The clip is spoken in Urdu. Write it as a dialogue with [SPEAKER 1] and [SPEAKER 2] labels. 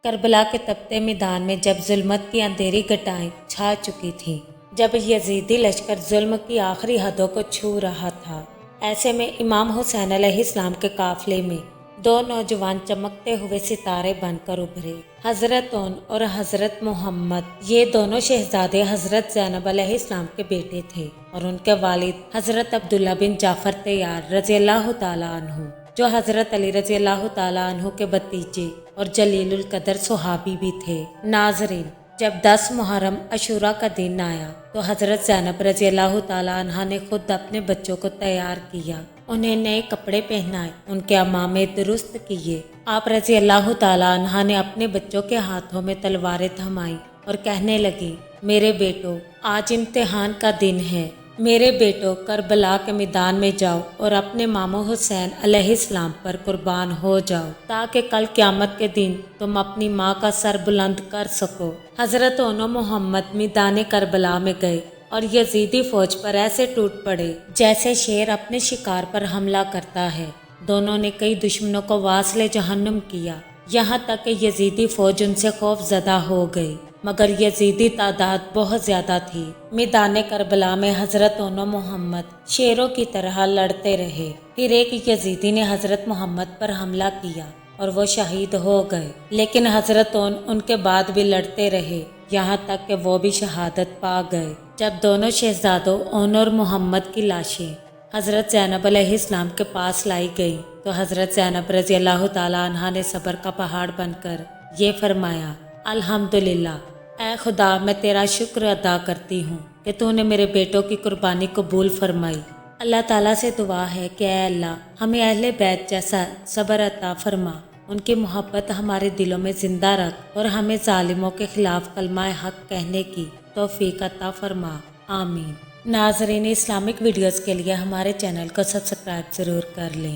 [SPEAKER 1] کربلا کے تپتے میدان میں جب ظلمت کی اندھیری گھٹائیں چھا چکی تھیں، جب یزیدی لشکر ظلم کی آخری حدوں کو چھو رہا تھا، ایسے میں امام حسین علیہ السلام کے قافلے میں دو نوجوان چمکتے ہوئے ستارے بن کر ابھرے۔ حضرت اون اور حضرت محمد، یہ دونوں شہزادے حضرت زینب علیہ السلام کے بیٹے تھے اور ان کے والد حضرت عبداللہ بن جعفر طیار رضی اللہ تعالیٰ عنہ، جو حضرت علی رضی اللہ تعالیٰ عنہ کے بھتیجے اور جلیل القدر صحابی بھی تھے۔ ناظرین، جب 10 محرم عاشوراء کا دن آیا تو حضرت زینب رضی اللہ تعالیٰ عنہ نے خود اپنے بچوں کو تیار کیا، انہیں نئے کپڑے پہنائے، ان کے عمامے درست کیے۔ آپ رضی اللہ تعالیٰ عنہ نے اپنے بچوں کے ہاتھوں میں تلواریں تھمائیں اور کہنے لگی، میرے بیٹو، آج امتحان کا دن ہے، میرے بیٹو کربلا کے میدان میں جاؤ اور اپنے ماموں حسین علیہ السلام پر قربان ہو جاؤ تاکہ کل قیامت کے دن تم اپنی ماں کا سر بلند کر سکو۔ حضرت اون و محمد میدان کربلا میں گئے اور یزیدی فوج پر ایسے ٹوٹ پڑے جیسے شیر اپنے شکار پر حملہ کرتا ہے۔ دونوں نے کئی دشمنوں کو واصل جہنم کیا، یہاں تک کہ یزیدی فوج ان سے خوف زدہ ہو گئی، مگر یزیدی تعداد بہت زیادہ تھی۔ میدان کربلا میں حضرت اون و محمد شیروں کی طرح لڑتے رہے۔ پھر ایک یزیدی نے حضرت محمد پر حملہ کیا اور وہ شہید ہو گئے، لیکن حضرت اون ان کے بعد بھی لڑتے رہے، یہاں تک کہ وہ بھی شہادت پا گئے۔ جب دونوں شہزادوں اون اور محمد کی لاشیں حضرت زینب علیہ السلام کے پاس لائی گئی تو حضرت زینب رضی اللہ تعالیٰ عنہ نے صبر کا پہاڑ بن کر یہ فرمایا، الحمدللہ، اے خدا، میں تیرا شکر ادا کرتی ہوں کہ تو نے میرے بیٹوں کی قربانی قبول فرمائی۔ اللہ تعالیٰ سے دعا ہے کہ اے اللہ، ہمیں اہل بیت جیسا صبر عطا فرما، ان کی محبت ہمارے دلوں میں زندہ رکھ اور ہمیں ظالموں کے خلاف کلمہ حق کہنے کی توفیق عطا فرما، آمین۔ ناظرین، اسلامک ویڈیوز کے لیے ہمارے چینل کو سبسکرائب ضرور کر لیں۔